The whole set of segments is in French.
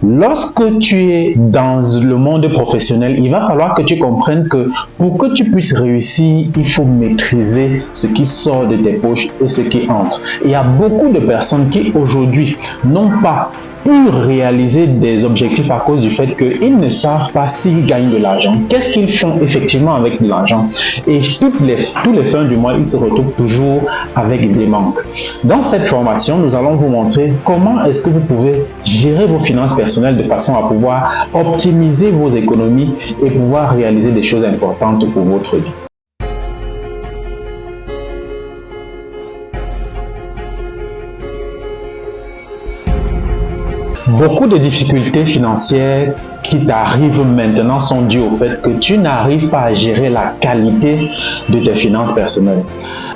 Lorsque tu es dans le monde professionnel, il va falloir que tu comprennes que pour que tu puisses réussir, il faut maîtriser ce qui sort de tes poches et ce qui entre. Il y a beaucoup de personnes qui aujourd'hui n'ont pas pu réaliser des objectifs à cause du fait qu'ils ne savent pas s'ils gagnent de l'argent. Qu'est-ce qu'ils font effectivement avec de l'argent? Et tous les fins du mois, ils se retrouvent toujours avec des manques. Dans cette formation, nous allons vous montrer comment est-ce que vous pouvez gérer vos finances personnelles de façon à pouvoir optimiser vos économies et pouvoir réaliser des choses importantes pour votre vie. Beaucoup de difficultés financières qui t'arrivent maintenant sont dues au fait que tu n'arrives pas à gérer la qualité de tes finances personnelles.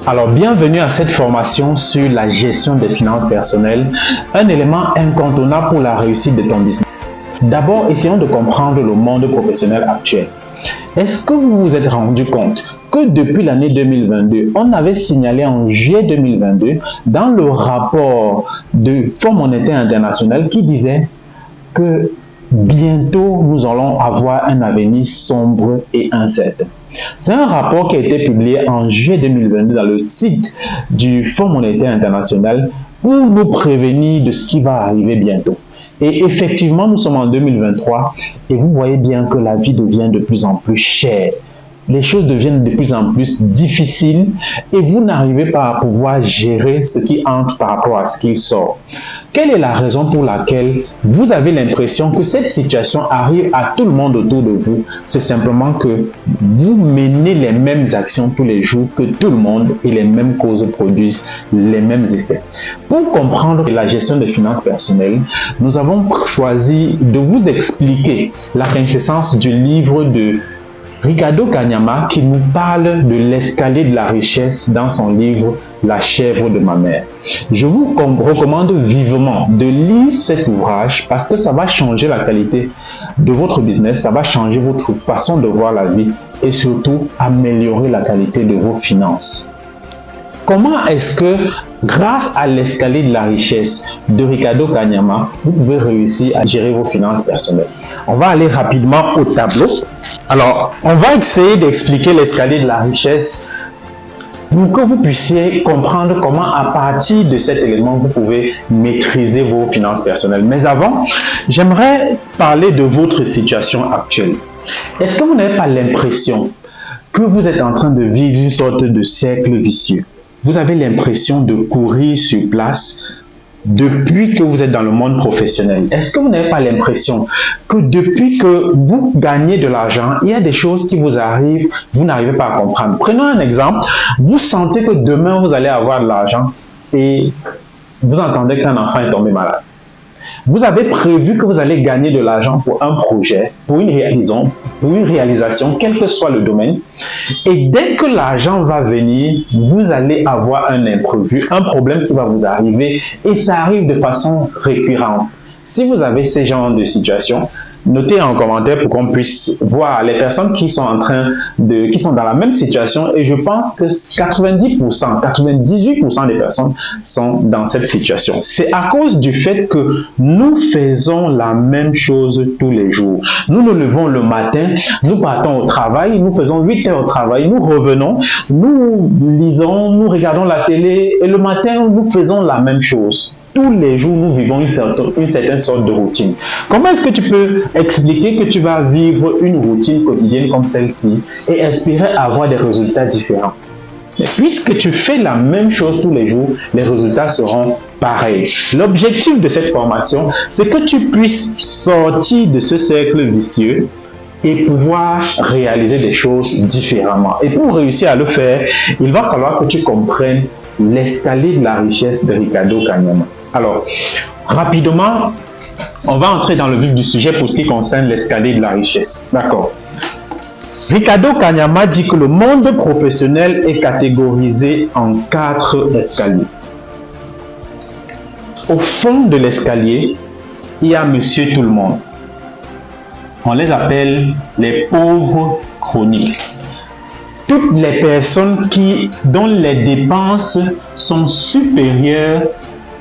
Alors, bienvenue à cette formation sur la gestion des finances personnelles, un élément incontournable pour la réussite de ton business. D'abord, essayons de comprendre le monde professionnel actuel. Est-ce que vous vous êtes rendu compte que depuis l'année 2022, on avait signalé en juillet 2022 dans le rapport du Fonds monétaire international qui disait que bientôt nous allons avoir un avenir sombre et incertain. C'est un rapport qui a été publié en juillet 2022 dans le site du Fonds monétaire international pour nous prévenir de ce qui va arriver bientôt. Et effectivement, nous sommes en 2023 et vous voyez bien que la vie devient de plus en plus chère. Les choses deviennent de plus en plus difficiles et vous n'arrivez pas à pouvoir gérer ce qui entre par rapport à ce qui sort. Quelle est la raison pour laquelle vous avez l'impression que cette situation arrive à tout le monde autour de vous? C'est simplement que vous menez les mêmes actions tous les jours que tout le monde et les mêmes causes produisent les mêmes effets. Pour comprendre la gestion des finances personnelles, nous avons choisi de vous expliquer la quintessence du livre de Ricardo Kanyama qui nous parle de l'escalier de la richesse dans son livre La chèvre de ma mère. Je vous recommande vivement de lire cet ouvrage parce que ça va changer la qualité de votre business, ça va changer votre façon de voir la vie et surtout améliorer la qualité de vos finances. Comment est-ce que, grâce à l'escalier de la richesse de Ricardo Kanyama, vous pouvez réussir à gérer vos finances personnelles? On va aller rapidement au tableau. Alors, on va essayer d'expliquer l'escalier de la richesse pour que vous puissiez comprendre comment, à partir de cet élément, vous pouvez maîtriser vos finances personnelles. Mais avant, j'aimerais parler de votre situation actuelle. Est-ce que vous n'avez pas l'impression que vous êtes en train de vivre une sorte de cercle vicieux? Vous avez l'impression de courir sur place depuis que vous êtes dans le monde professionnel. Est-ce que vous n'avez pas l'impression que depuis que vous gagnez de l'argent, il y a des choses qui vous arrivent, vous n'arrivez pas à comprendre? Prenons un exemple. Vous sentez que demain, vous allez avoir de l'argent et vous entendez qu'un enfant est tombé malade. Vous avez prévu que vous allez gagner de l'argent pour un projet, pour une réalisation, quel que soit le domaine. Et dès que l'argent va venir, vous allez avoir un imprévu, un problème qui va vous arriver et ça arrive de façon récurrente. Si vous avez ce genre de situation, notez en commentaire pour qu'on puisse voir les personnes qui sont dans la même situation et je pense que 90%, 98% des personnes sont dans cette situation. C'est à cause du fait que nous faisons la même chose tous les jours. Nous nous levons le matin, nous partons au travail, nous faisons 8 heures au travail, nous revenons, nous lisons, nous regardons la télé et le matin, nous faisons la même chose. Tous les jours, nous vivons une certaine sorte de routine. Comment est-ce que tu peux expliquer que tu vas vivre une routine quotidienne comme celle-ci et espérer avoir des résultats différents? Puisque tu fais la même chose tous les jours, les résultats seront pareils. L'objectif de cette formation, c'est que tu puisses sortir de ce cercle vicieux et pouvoir réaliser des choses différemment. Et pour réussir à le faire, il va falloir que tu comprennes l'escalier de la richesse de Ricardo Kanyama. Alors, rapidement, on va entrer dans le vif du sujet pour ce qui concerne l'escalier de la richesse. D'accord. Ricardo Kanyama dit que le monde professionnel est catégorisé en 4 escaliers. Au fond de l'escalier, il y a Monsieur Tout-le-Monde. On les appelle les pauvres chroniques. Toutes les personnes dont les dépenses sont supérieures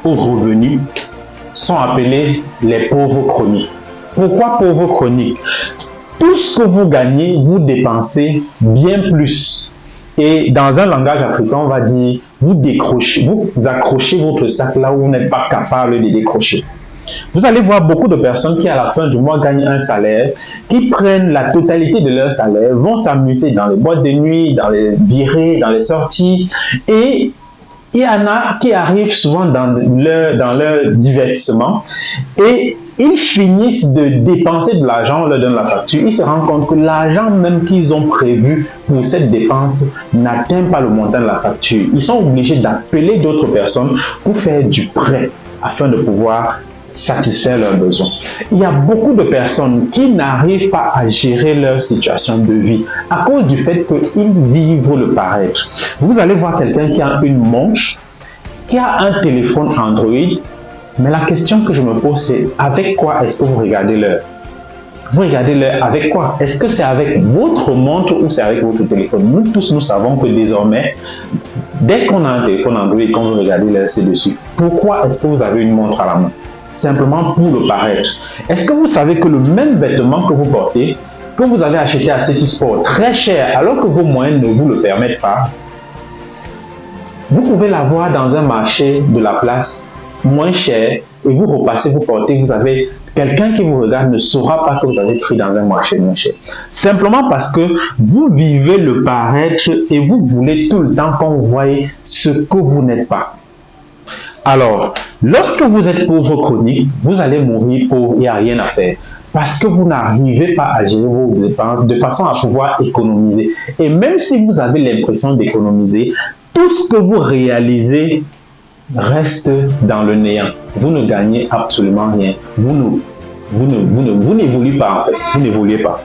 aux revenus sont appelés les pauvres chroniques. Pourquoi pauvres chroniques? Tout ce que vous gagnez, vous dépensez bien plus. Et dans un langage africain, on va dire, vous accrochez votre sac là où vous n'êtes pas capable de décrocher. Vous allez voir beaucoup de personnes qui, à la fin du mois, gagnent un salaire, qui prennent la totalité de leur salaire, vont s'amuser dans les boîtes de nuit, dans les virées, dans les sorties. Et il y en a qui arrivent souvent dans leur divertissement et ils finissent de dépenser de l'argent, on leur donne la facture. Ils se rendent compte que l'argent même qu'ils ont prévu pour cette dépense n'atteint pas le montant de la facture. Ils sont obligés d'appeler d'autres personnes pour faire du prêt afin de pouvoir satisfaire leurs besoins. Il y a beaucoup de personnes qui n'arrivent pas à gérer leur situation de vie à cause du fait qu'ils vivent le paraître. Vous allez voir quelqu'un qui a une montre, qui a un téléphone Android, mais la question que je me pose, c'est avec quoi est-ce que vous regardez l'heure? Vous regardez l'heure avec quoi? Est-ce que c'est avec votre montre ou c'est avec votre téléphone? Nous tous, nous savons que désormais, dès qu'on a un téléphone Android et qu'on veut regarder l'heure, c'est dessus. Pourquoi est-ce que vous avez une montre à la main? Simplement pour le paraître. Est-ce que vous savez que le même vêtement que vous portez, que vous avez acheté à City Sport très cher, alors que vos moyens ne vous le permettent pas, vous pouvez l'avoir dans un marché de la place moins cher et vous repassez, vous portez, vous avez quelqu'un qui vous regarde ne saura pas que vous avez pris dans un marché moins cher. Simplement parce que vous vivez le paraître et vous voulez tout le temps qu'on voie ce que vous n'êtes pas. Alors, lorsque vous êtes pauvre chronique, vous allez mourir pauvre, il n'y a rien à faire. Parce que vous n'arrivez pas à gérer vos dépenses de façon à pouvoir économiser. Et même si vous avez l'impression d'économiser, tout ce que vous réalisez reste dans le néant. Vous ne gagnez absolument rien. Vous n'évoluez pas en fait. Vous n'évoluez pas.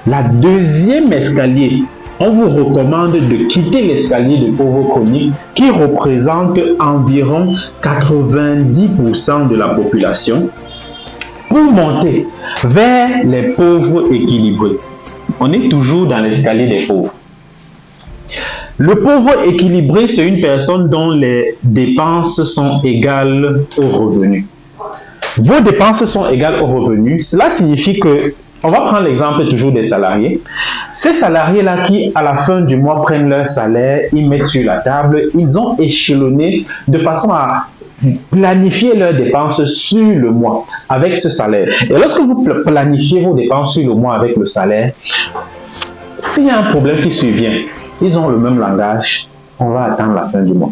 La deuxième escalier, on vous recommande de quitter l'escalier de pauvre chronique qui représente environ 90% de la population pour monter vers les pauvres équilibrés. On est toujours dans l'escalier des pauvres. Le pauvre équilibré, c'est une personne dont les dépenses sont égales aux revenus. Vos dépenses sont égales aux revenus. Cela signifie que, on va prendre l'exemple toujours des salariés. Ces salariés-là qui, à la fin du mois, prennent leur salaire, ils mettent sur la table, ils ont échelonné de façon à planifier leurs dépenses sur le mois avec ce salaire. Et lorsque vous planifiez vos dépenses sur le mois avec le salaire, s'il y a un problème qui survient, ils ont le même langage, on va attendre la fin du mois.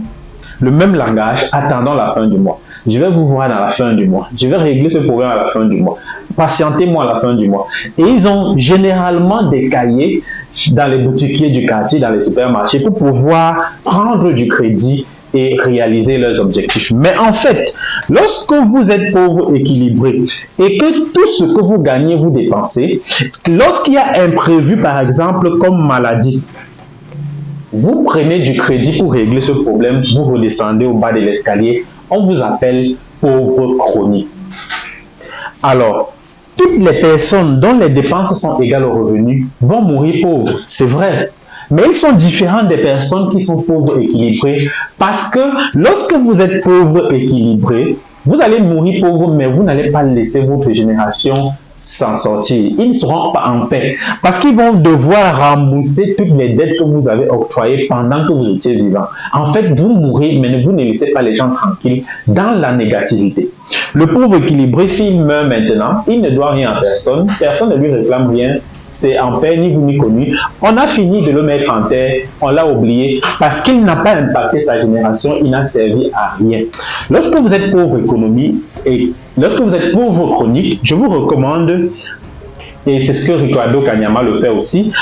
Le même langage, attendons la fin du mois. Je vais vous voir à la fin du mois. Je vais régler ce problème à la fin du mois. Patientez-moi à la fin du mois. Et ils ont généralement des cahiers dans les boutiquiers du quartier, dans les supermarchés, pour pouvoir prendre du crédit et réaliser leurs objectifs. Mais en fait, lorsque vous êtes pauvre équilibré et que tout ce que vous gagnez, vous dépensez, lorsqu'il y a imprévu, par exemple, comme maladie, vous prenez du crédit pour régler ce problème, vous redescendez au bas de l'escalier, on vous appelle pauvre chronique. Alors, toutes les personnes dont les dépenses sont égales aux revenus vont mourir pauvres, c'est vrai. Mais ils sont différents des personnes qui sont pauvres équilibrées parce que lorsque vous êtes pauvre équilibré, vous allez mourir pauvre, mais vous n'allez pas laisser votre génération s'en sortir. Ils ne seront pas en paix parce qu'ils vont devoir rembourser toutes les dettes que vous avez octroyées pendant que vous étiez vivant. En fait, vous mourrez, mais vous ne laissez pas les gens tranquilles dans la négativité. Le pauvre équilibré, s'il meurt maintenant, il ne doit rien à personne. Personne ne lui réclame rien. C'est en paix, ni vous ni connu. On a fini de le mettre en terre, on l'a oublié parce qu'il n'a pas impacté sa génération, il n'a servi à rien. Lorsque vous êtes pauvre économie et lorsque vous êtes pauvre chronique, je vous recommande, et c'est ce que Ricardo Kanyama le fait aussi,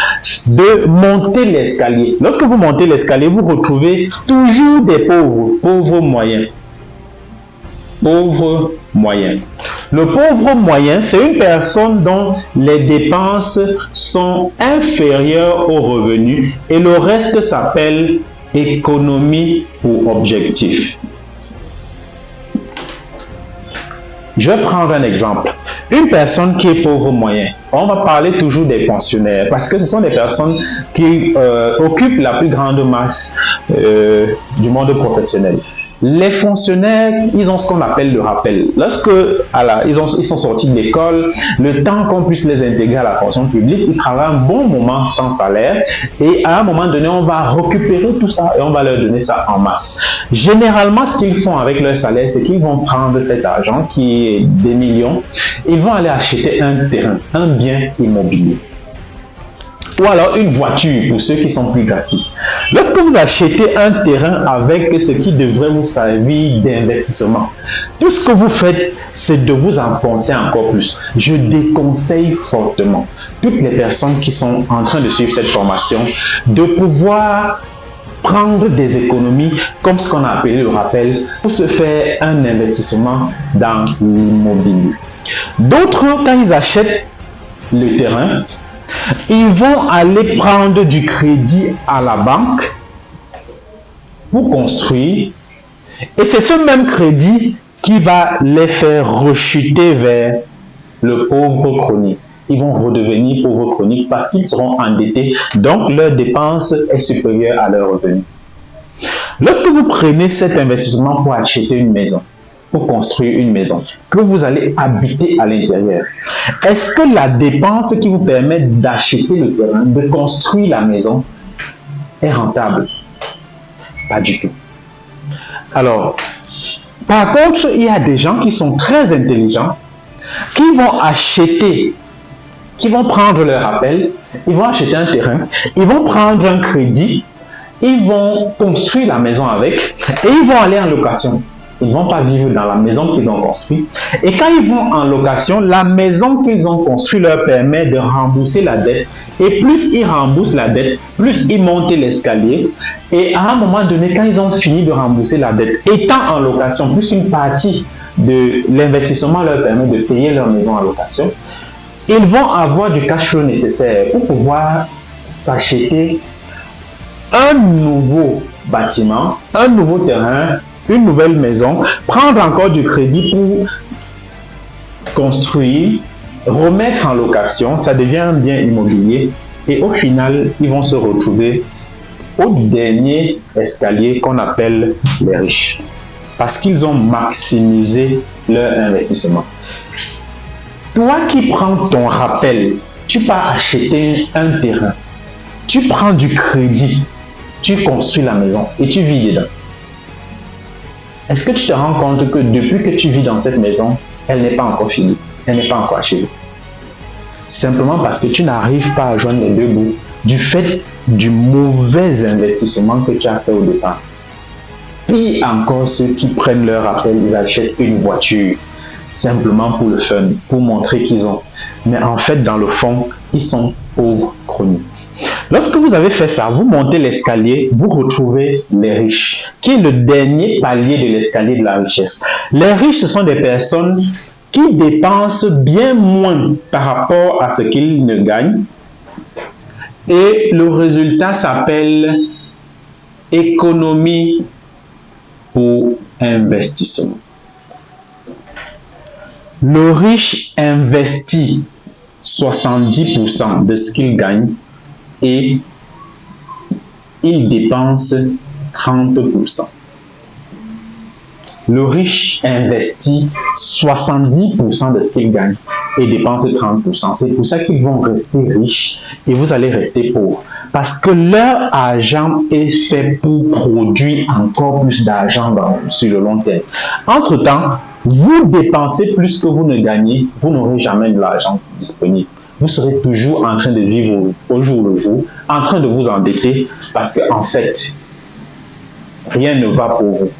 de monter l'escalier. Lorsque vous montez l'escalier, vous retrouvez toujours des pauvres moyens. Pauvre moyen. Le pauvre moyen, c'est une personne dont les dépenses sont inférieures aux revenus et le reste s'appelle économie pour objectif. Je vais prendre un exemple. Une personne qui est pauvre moyen, on va parler toujours des fonctionnaires parce que ce sont des personnes qui occupent la plus grande masse du monde professionnel. Les fonctionnaires, ils ont ce qu'on appelle le rappel. Lorsque ils sont sortis de l'école, le temps qu'on puisse les intégrer à la fonction publique, ils travaillent un bon moment sans salaire et à un moment donné, on va récupérer tout ça et on va leur donner ça en masse. Généralement, ce qu'ils font avec leur salaire, c'est qu'ils vont prendre cet argent qui est des millions, ils vont aller acheter un terrain, un bien immobilier. Ou alors une voiture pour ceux qui sont plus drastiques. Lorsque vous achetez un terrain avec ce qui devrait vous servir d'investissement, tout ce que vous faites, c'est de vous enfoncer encore plus. Je déconseille fortement toutes les personnes qui sont en train de suivre cette formation de pouvoir prendre des économies comme ce qu'on a appelé le rappel pour se faire un investissement dans l'immobilier. D'autres, quand ils achètent le terrain, ils vont aller prendre du crédit à la banque pour construire et c'est ce même crédit qui va les faire rechuter vers le pauvre chronique. Ils vont redevenir pauvres chroniques parce qu'ils seront endettés, donc leur dépense est supérieure à leur revenu. Lorsque vous prenez cet investissement pour acheter une maison, pour construire une maison, que vous allez habiter à l'intérieur, est-ce que la dépense qui vous permet d'acheter le terrain, de construire la maison, est rentable? Pas du tout. Alors, par contre, il y a des gens qui sont très intelligents, qui vont acheter, qui vont prendre leur appel, ils vont acheter un terrain, ils vont prendre un crédit, ils vont construire la maison avec et ils vont aller en location. Ils ne vont pas vivre dans la maison qu'ils ont construite. Et quand ils vont en location, la maison qu'ils ont construite leur permet de rembourser la dette. Et plus ils remboursent la dette, plus ils montent l'escalier. Et à un moment donné, quand ils ont fini de rembourser la dette, étant en location, plus une partie de l'investissement leur permet de payer leur maison en location, ils vont avoir du cash flow nécessaire pour pouvoir s'acheter un nouveau bâtiment, un nouveau terrain, une nouvelle maison, prendre encore du crédit pour construire, remettre en location, ça devient un bien immobilier et au final, ils vont se retrouver au dernier escalier qu'on appelle les riches parce qu'ils ont maximisé leur investissement. Toi qui prends ton rappel, tu vas acheter un terrain, tu prends du crédit, tu construis la maison et tu vis dedans. Est-ce que tu te rends compte que depuis que tu vis dans cette maison, elle n'est pas encore finie, elle n'est pas encore achevée? Simplement parce que tu n'arrives pas à joindre les deux bouts du fait du mauvais investissement que tu as fait au départ. Puis encore ceux qui prennent leur appel, ils achètent une voiture simplement pour le fun, pour montrer qu'ils ont. Mais en fait, dans le fond, ils sont pauvres chroniques. Lorsque vous avez fait ça, vous montez l'escalier, vous retrouvez les riches, qui est le dernier palier de l'escalier de la richesse. Les riches, ce sont des personnes qui dépensent bien moins par rapport à ce qu'ils ne gagnent. Et le résultat s'appelle économie pour investissement. Le riche investit 70% de ce qu'il gagne et il dépense 30%. Le riche investit 70% de ce qu'il gagne et dépense 30%. C'est pour ça qu'ils vont rester riches et vous allez rester pauvres. Parce que leur argent est fait pour produire encore plus d'argent sur le long terme. Entre-temps, vous dépensez plus que vous ne gagnez, vous n'aurez jamais de l'argent disponible. Vous serez toujours en train de vivre au jour le jour, en train de vous endetter parce qu'en fait, rien ne va pour vous.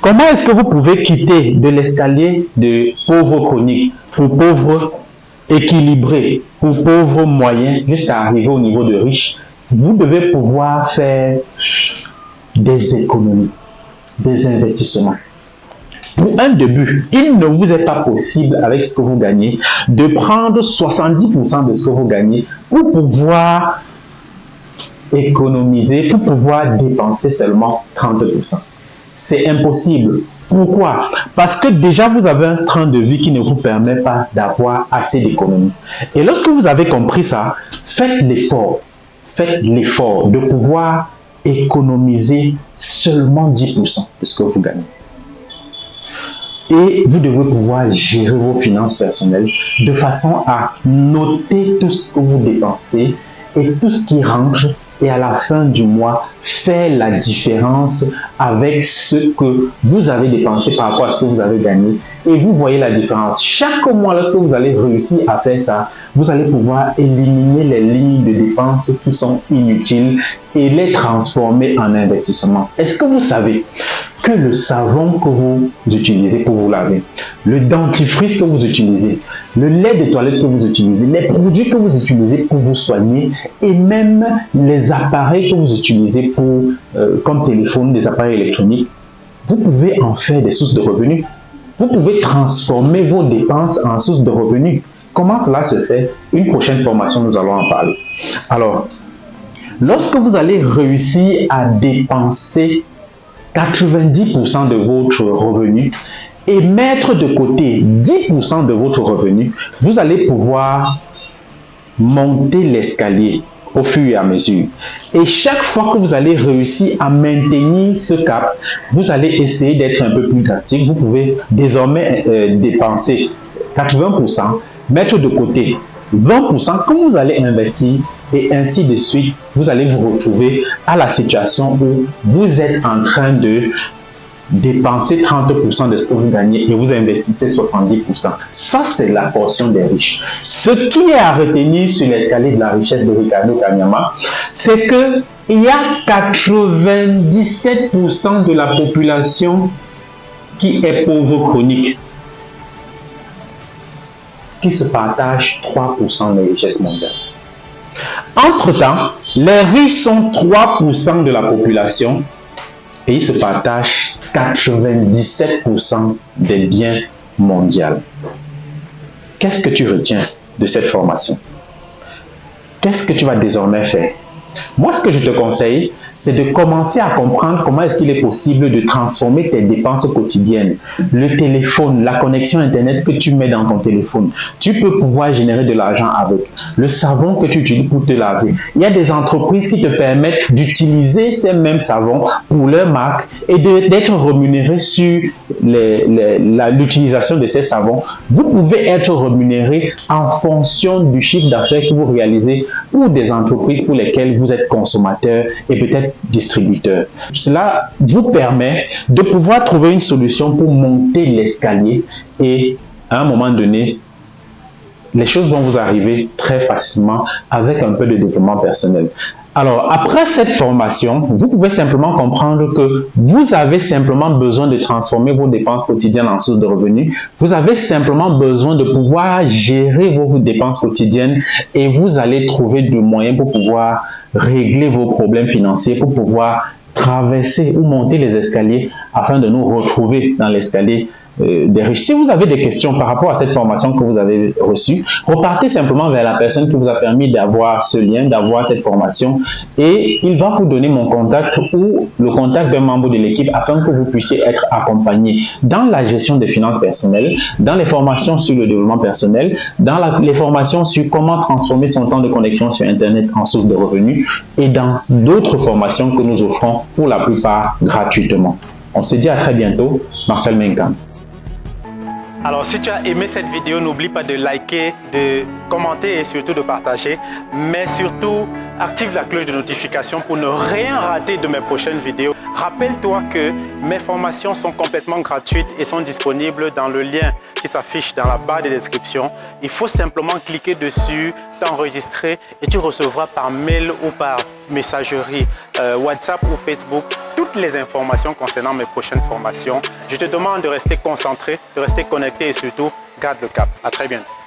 Comment est-ce que vous pouvez quitter de l'escalier de pauvres chroniques pour pauvres équilibrés, pour pauvres moyens, jusqu'à arriver au niveau de riches? Vous devez pouvoir faire des économies, des investissements. Pour un début, il ne vous est pas possible, avec ce que vous gagnez, de prendre 70% de ce que vous gagnez pour pouvoir économiser, pour pouvoir dépenser seulement 30%. C'est impossible. Pourquoi? Parce que déjà, vous avez un train de vie qui ne vous permet pas d'avoir assez d'économies. Et lorsque vous avez compris ça, faites l'effort de pouvoir économiser seulement 10% de ce que vous gagnez. Et vous devez pouvoir gérer vos finances personnelles de façon à noter tout ce que vous dépensez et tout ce qui rentre, et à la fin du mois, faire la différence avec ce que vous avez dépensé par rapport à ce que vous avez gagné. Et vous voyez la différence. Chaque mois, lorsque vous allez réussir à faire ça, vous allez pouvoir éliminer les lignes de dépenses qui sont inutiles et les transformer en investissement. Est-ce que vous savez que le savon que vous utilisez pour vous laver, le dentifrice que vous utilisez, le lait de toilette que vous utilisez, les produits que vous utilisez pour vous soigner et même les appareils que vous utilisez pour, comme téléphone, des appareils électroniques, vous pouvez en faire des sources de revenus. Vous pouvez transformer vos dépenses en sources de revenus. Comment cela se fait? Une prochaine formation, nous allons en parler. Alors, lorsque vous allez réussir à dépenser 90% de votre revenu et mettre de côté 10% de votre revenu, vous allez pouvoir monter l'escalier au fur et à mesure. Et chaque fois que vous allez réussir à maintenir ce cap, vous allez essayer d'être un peu plus drastique. Vous pouvez désormais dépenser 80%, mettre de côté 20% que vous allez investir et ainsi de suite. Vous allez vous retrouver à la situation où vous êtes en train de dépenser 30% de ce que vous gagnez et vous investissez 70%. Ça, c'est la portion des riches. Ce qui est à retenir sur l'escalier de la richesse de Ricardo Kanyama, c'est que il y a 97% de la population qui est pauvre chronique, qui se partage 3% des richesses mondiales. Entre-temps, les riches sont 3% de la population et ils se partagent 97% des biens mondiaux. Qu'est-ce que tu retiens de cette formation? Qu'est-ce que tu vas désormais faire? Moi, ce que je te conseille, c'est de commencer à comprendre comment est-ce qu'il est possible de transformer tes dépenses quotidiennes. Le téléphone, la connexion Internet que tu mets dans ton téléphone, tu peux pouvoir générer de l'argent avec. Le savon que tu utilises pour te laver. Il y a des entreprises qui te permettent d'utiliser ces mêmes savons pour leur marque et d'être rémunéré sur l'utilisation de ces savons. Vous pouvez être rémunéré en fonction du chiffre d'affaires que vous réalisez pour des entreprises pour lesquelles vous êtes consommateur et peut-être distributeur. Cela vous permet de pouvoir trouver une solution pour monter l'escalier et à un moment donné, les choses vont vous arriver très facilement avec un peu de développement personnel. Alors, après cette formation, vous pouvez simplement comprendre que vous avez simplement besoin de transformer vos dépenses quotidiennes en source de revenus. Vous avez simplement besoin de pouvoir gérer vos dépenses quotidiennes et vous allez trouver des moyens pour pouvoir régler vos problèmes financiers, pour pouvoir traverser ou monter les escaliers afin de nous retrouver dans l'escalier des riches. Si vous avez des questions par rapport à cette formation que vous avez reçue, repartez simplement vers la personne qui vous a permis d'avoir ce lien, d'avoir cette formation et il va vous donner mon contact ou le contact d'un membre de l'équipe afin que vous puissiez être accompagné dans la gestion des finances personnelles, dans les formations sur le développement personnel, dans les formations sur comment transformer son temps de connexion sur Internet en source de revenus et dans d'autres formations que nous offrons pour la plupart gratuitement. On se dit à très bientôt. Marcel Menkan. Alors, si tu as aimé cette vidéo, n'oublie pas de liker, de commenter et surtout de partager. Mais surtout, active la cloche de notification pour ne rien rater de mes prochaines vidéos. Rappelle-toi que mes formations sont complètement gratuites et sont disponibles dans le lien qui s'affiche dans la barre de description. Il faut simplement cliquer dessus, t'enregistrer et tu recevras par mail ou par messagerie, WhatsApp ou Facebook, toutes les informations concernant mes prochaines formations. Je te demande de rester concentré, de rester connecté et surtout, garde le cap. À très bientôt.